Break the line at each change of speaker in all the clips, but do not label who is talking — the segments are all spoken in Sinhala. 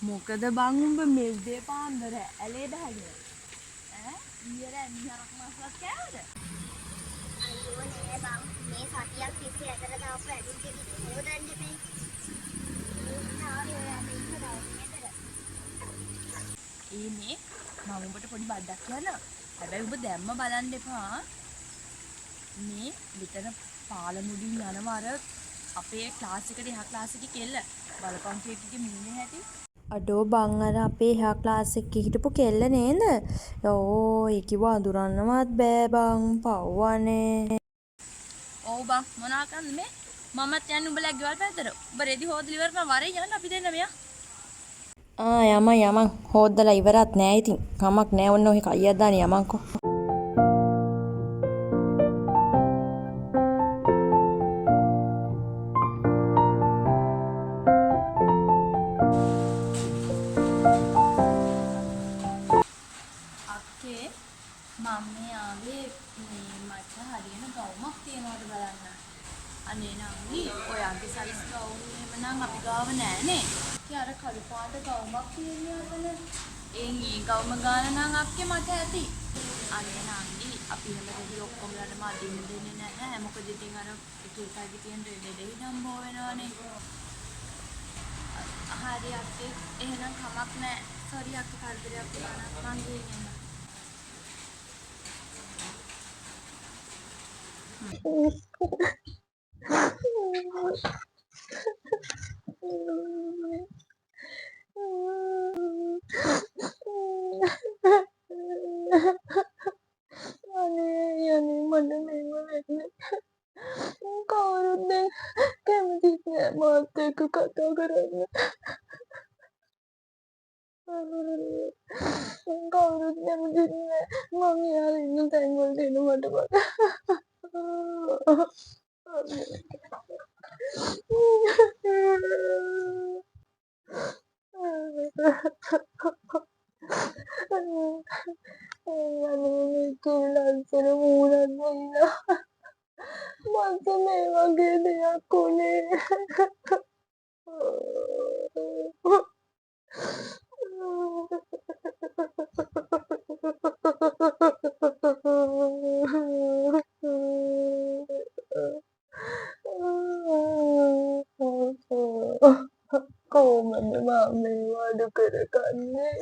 මොකද බං උඹ මෙද්දේ පාන්දර ඇලේට හැගෙන ඈ ඊයර ඇන්නිහරක් මාසක් කෑවද?
අයියෝ නෑ බං මේ සතියක් තිස්සේ ඇදලා දාපු ඇඳුම් ටික හොදන්න බෑ. තාම ඔයා මේක දාන්නේ
ඊනේ මම උඹට පොඩි බද්දක් කියන්නම්. හැබැයි උඹ දැම්ම බලන්න එපා. මේ මෙතන පාලමුඩින් යනවා අර අපේ ක්ලාස් එකට එහා ක්ලාස් එකේ කෙල්ල බලපං කීකගේ මීනේ හැටි.
අඩෝ බං අර අපේ එහා ක්ලාස් එකේ හිටපු කෙල්ල නේද? ඕ ඒකිව අඳුරන්නවත් බෑ බං පව්වනේ.
ඔව් බං මොනා කරන්නේ මේ? මමත් යන්නේ උඹලා ගෙවල් පැත්තට. උඹ රෙදි හොදලා ඉවර කරලා වරේ යන්න අපි දෙන්න මෙයා.
යමන් හොද්දලා ඉවරත් නෑ ඉතින්. කමක් නෑ ඔන්න ඔය කයියක් දාන්න යමන්කෝ.
අක්කේ මම මේ ආවේ මේ මට හරියන ගවුමක් තියනවාද බලන්න. අනේ නංගි ඔයාගේ සයිස් ගවුම් එහෙමනම් අපි ගාව නෑනේ. ඉතින් අර කළු පාට ගවුමක් තියෙන්නේ අතන. ඒ ගවුම ගාන නම් අක්කේ මට ඇති. අනේ නංගි අපි හැමදේම ඔක්කොමලටම අදින්න දෙන්නේ නැහැ. මොකද ඉතින් අර එක එකයි තියෙන දෙඩේ නම්බෝ වෙනවනේ. හරි අක්කේ එහෙනම් කමක් නෑ. සෝරි අක්කේ කරදරයක් වුණා නම් මං ගිහින් එන්න.
අනේ යන්නේ මට මේව වෙන්නේ. කවුරුත් දැන් කැමතිත් නෑ මාත් එක්ක කතා කරන්න. කවුරුත් කැමතිත් නෑ මම යාලා ඉන්න තැන් වලට එන්න මට බෑ. අනේ මේකේ ලස්සන මූණක් නේද? මට මේ වගේ දෙයක් උනේ. කොහොමද මම මේව අඩු කරගන්නේ?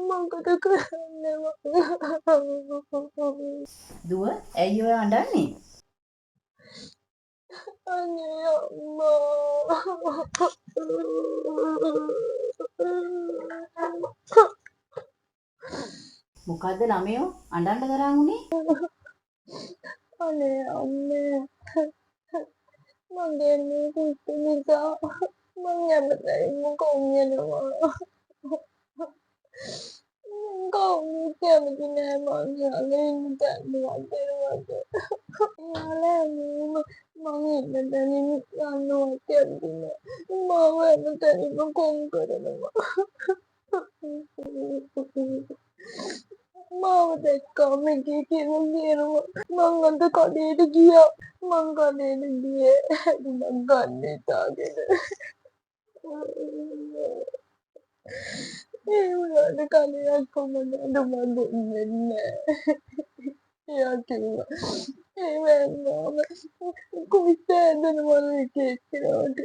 මොකද කරන්නේ මම?
දුව ඇයි ඔය අඬන්නේ?
අනේ අම්මා.
මොකද්ද ළමයෝ අඬන්න තරම් උනේ?
අනේ අම්මේ. මගේ මේ කුස්ස නිසා මං හැමදාම කොන් වෙනවා. කවුරුත් කැමති නෑ මං යාලා ඉන්න තැනවත් එනවට. යාලා මං ඉන්න තැනින් යන්නවත් කැමති නෑ. මාව හැමතැනම කොන් කරනවා. මාව දැක්කම එක කියලා කියනවා. මං අද කඩේට ගියා. මං කඩේට ගියේ හැදුමක් ගන්න හිතාගෙන. ඒ වුණාට කඩයක් කොහොමද හැදුමක් දෙන්නේ නැහැ. එයා කිව්වා ඒ වැන්නාම කුස්ස හැදෙනවලු එක එක්කෙනාට.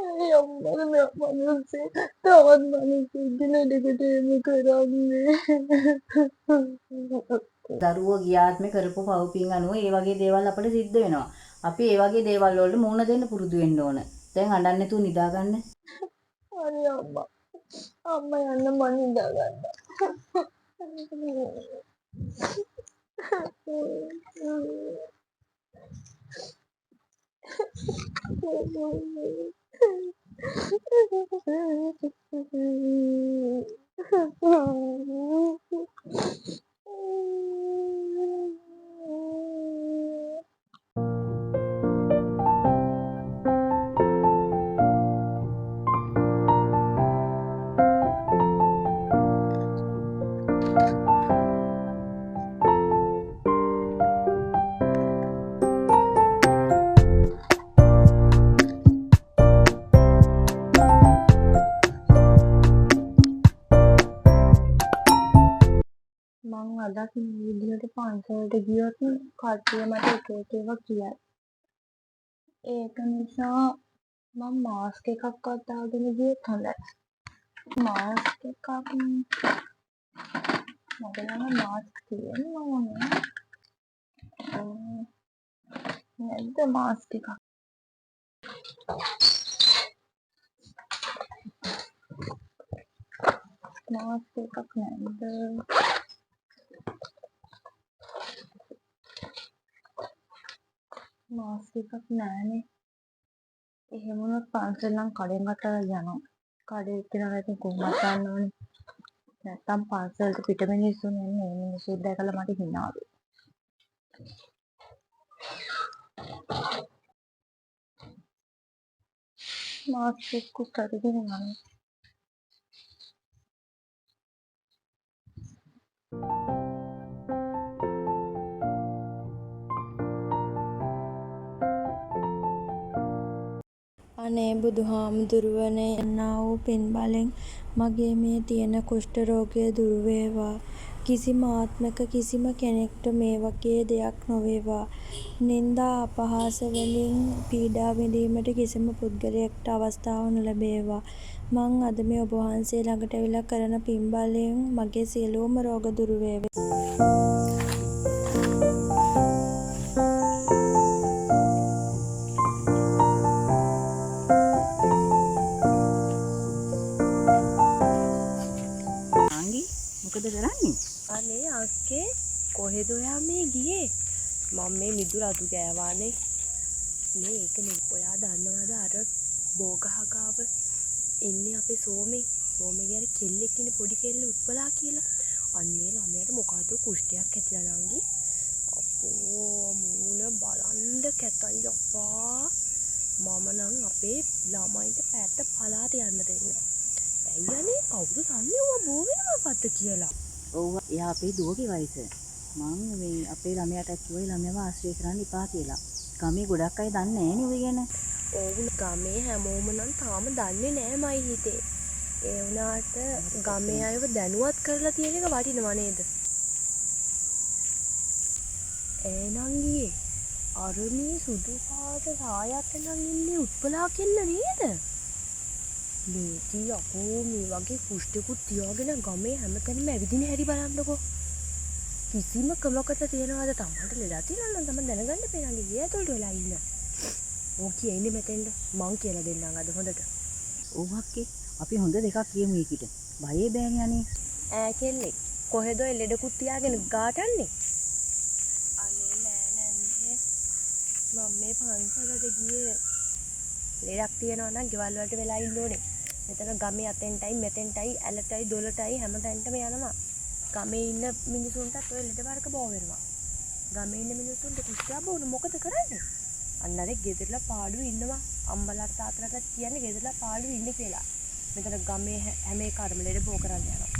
ඒ අම්මා මේ මිනිස්සේ තවත් මිනිස්සුන්ගේ ලෙඩකට එම කරන්නේ.
දරුවෝ ගියාත්මේ කරපු පව්පින් අනුව ඒ වගේ දේවල් අපිට සිද්ධ වෙනවා. අපි ඒ වගේ දේවල් වලට මුහුණ දෙන්න පුරුදු වෙන්න ඕන. දැන් අඬන්නේ නැතුව නිදා ගන්න.
හරි අම්මා. අම්මා යන්න මං නිදා ගන්නවා. කවදාවත් මේ විදිහට පන්සලට ගියොත් කට්ටිය මට එක එක ඒවා කියයි. ඒක නිසා මම මාස්ක් එකක්වත් දාගෙන ගියොත් හොඳයි. මාස්ක් එකක් මට නම් මාස්ක් තියෙනවා ඕනේ. නැද්ද මාස්ක් එකක්? මාස්ක් එකක් නැද්ද? මාස්ක් එකක් නෑනේ. එහෙම වුණොත් පන්සල් නම් කඩෙන් කඩලා යනවා. කඩේ එක්කෙනා ඉතින් කොහොමද දන්නවනේ. නැත්තම් පන්සලට පිට මිනිස්සුන් එන්නේ ඒ මිනිස්සු දැකලා මට හිනා වෙයි. මාස්ක් එක්කුත් අරගෙන යනවා. අනේ බුදුහාමුදුරුවනේ එන්නා වූ පින් බලෙන් මගේ මේ තියෙන කුෂ්ඨ රෝගය දුරු වේවා. කිසිම ආත්මක කිසිම කෙනෙක්ට මේ වගේ දෙයක් නොවේවා. නින්දා අපහාස වලින් පීඩා විඳීමට කිසිම පුද්ගලයෙක්ට අවස්ථාව නොලැබේවා. මං අද මේ ඔබ වහන්සේ ළඟට ඇවිල්ලා කරන පින් බලයෙන් මගේ සියලුම රෝග දුරු වේවා.
මොකද කරන්නේ?
අනේ අක්කේ කොහෙද ඔයා මේ ගියේ? මම මේ මිදුල අතු ගෑවානේ. මේ ඒකනේ ඔයා දන්නවද අර බෝගහගාව ඉන්නේ අපේ සෝමේ. සෝමේ අර කෙල්ලෙක් ඉන්නේ පොඩි කෙල්ල උත්පලා කියලා. අන්නේ ළමයාට මොකද්ද කුෂ්ඨයක් ඇතිලා නංගි. අපෝ මූණ බලන්න කැතයි අප්පා. මම නම් අපේ ළමයින්ට පැත්ත පලාත යන්න දෙන්න. ඇයි අනේ කවුරු දන්නේ ඔයා බෝ වෙනවද කියලා?
ඔව් එයා අපේ දුවගේ වයස. මං මේ අපේ ළමයාට කිව්වා ළමයාව ආශ්‍රය කරන්න එපා කියලා. ගමේ ගොඩක් අය දන්නේ නැහැ නේ ඔය ගැන.
ඔව් ගමේ හැමෝම නම් තාම දන්නේ නැහැ මයි හිතේ. ඒ වුණාට ගමේ අයව දැනුවත් කරලා තියෙන එක වටිනවා නේද? නංගියේ අර මේ සුදු පාට සායත් නම් ඉන්නේ උත්පලා කෙල්ල නේද? මේකී අපෝ මේ වගේ කුෂ්ඨකුත් තියාගෙන ගමේ හැමතැනම ඇවිදින හැටි බලන්නකෝ. කිසිම කමකට තියනවාද තමන්ට ලෙඩක් තියෙනවා නම් තමන් දැනගන්න පේනන්නේ ගේ ඇතුළට වෙලා ඉන්න. ඕක කියන්නේ මෙතෙන්ද මං කියලා දෙන්නම් අද හොඳට.
ඔව් අක්කේ අපි හොඳ දෙකක් කියමු ඒකිට. බයේ බෑනේ අනේ.
කෙල්ලෙක් කොහෙද ඔය ලෙඩකුත් තියාගෙන ගාටන්නේ?
අනේ නෑ නන්දේ.
මම මේ පන්සලට ගියේ ලෙඩක් තියනවා නම් ගෙවල් වලට වෙලා ඉන්න ඕනේ. මෙතන ගමේ අතෙන්ටයි මෙතෙන්ටයි ඇලටයි දොලටයි හැමතැනටම යනවා. ගමේ ඉන්න මිනිසුන්ටත් ඔය ලෙඩ වර්ග බෝ වෙනවා. ගමේ ඉන්න මිනිසුන්ට කුෂ්ඨය බෝන මොකද කරන්නේ? අන්න අර ගෙදරලා පාඩුවේ ඉන්නවා. අම්බලාට තාත්තලාට කියන්නේ ගෙදරලා පාඩුවේ ඉන්නේ කියලා. මෙතන ගමේ හැම එකටම ලෙඩ බෝ කරන්න යනවා.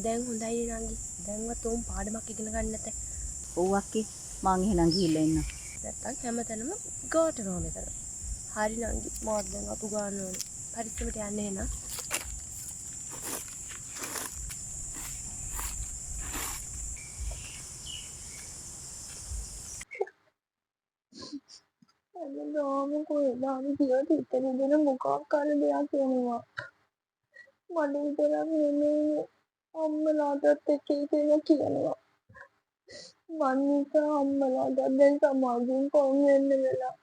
දැන් හොඳයි නංගි. දැන්වත් උන් පාඩමක් ඉගෙන ගන්න නැත.
ඔව් අක්කේ මං එහෙනම් ගිහිල්ලා එන්නම්.
නැත්තම් හැමතැනම ගාටනවා මෙතන. හරි නංගි මාත් දැන් අතු ගන්න ඕනේ. පරිස්සමට යන්න එහෙනම්.
හැමදාම කොහෙද අපි කියලා හිතන දෙන මොකක් කර දෙයක් වෙනවා. මට විතරක් නෙමෙයි අම්මලාටත් එක එක ඒවා කියනවා. මං නිසා අම්මලාට දැන් සමාජයෙන් කොන් වෙන්න වෙලා.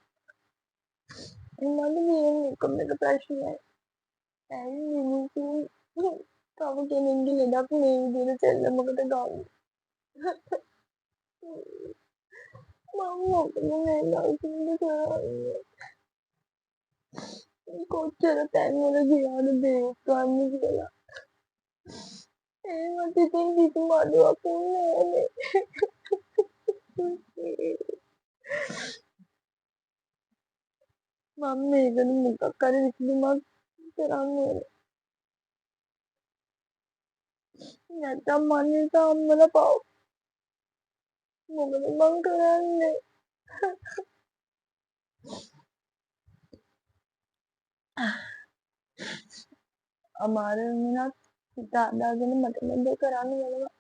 මට මේ එකම එක ප්‍රශ්නයයි. ඇයි මිනිස්සු තව කෙනෙක්ගේ ලෙඩක් මේ විදිහට සෙල්ලමකට ගන්නේ? මම මොකද මේ ලයිසින්ද කරන්නේ? කොච්චර තැන්වල ගියාද බේත් ගන්න කියලා. ඒවත් ඉතින් කිසිම අඩුවක් නෑනේ. මම මේකෙන් මොකක් හරි විසඳුමක් කරන්න ඕනේ. නැත්තම් මං නිසා අම්මලා පව්. මොකද මං කරන්නේ?
අමාරුවෙන් වුණත් හිත හදාගෙන මට මේ දේ කරන්න වෙනවා.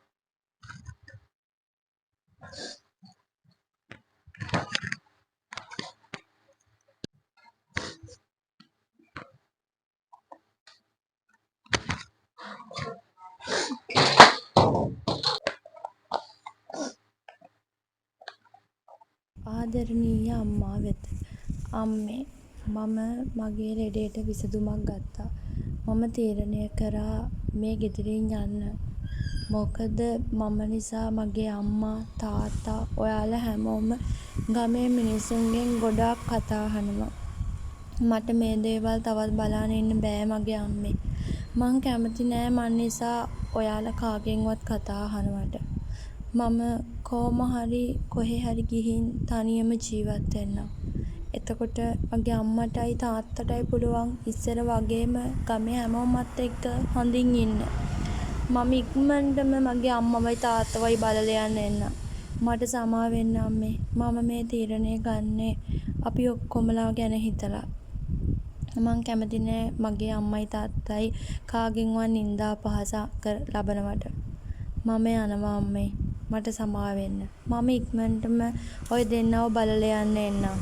ආදරණීය අම්මා වෙත. අම්මේ මම මගේ ලෙඩේට විසඳුමක් ගත්තා. මම තීරණය කරා මේ ගෙදරින් යන්න. මොකද මම නිසා මගේ අම්මා තාත්තා ඔයාලා හැමෝම ගමේ මිනිස්සුන්ගෙන් ගොඩාක් කතා අහනවා. මට මේ දේවල් තවත් බලාගෙන ඉන්න බෑ මගේ අම්මේ. මං කැමති නෑ මං නිසා ඔයාලා කාගෙන්වත් කතා අහනවට. මම කොහොම හරි කොහේ හරි ගිහින් තනියම ජීවත් වෙන්නම්. එතකොට මගේ අම්මටයි තාත්තටයි පුළුවන් ඉස්සර වගේම ගමේ හැමෝමත් එක්ක හොඳින් ඉන්න. මම ඉක්මනටම මගේ අම්මවයි තාත්තවයි බලලා යන්න එන්නම්. මට සමා වෙන්න අම්මේ. මම මේ තීරණය ගන්නේ අපි ඔක්කොමලා ගැන හිතලා. මං කැමති නෑ මගේ අම්මයි තාත්තයි කාගෙන්වත් නින්දා අපහාස ලබනවට. මම යනවා අම්මේ. මට සමා වෙන්න. මම ඉක්මනටම ඔය දෙන්නව බලලා යන්න එන්නම්.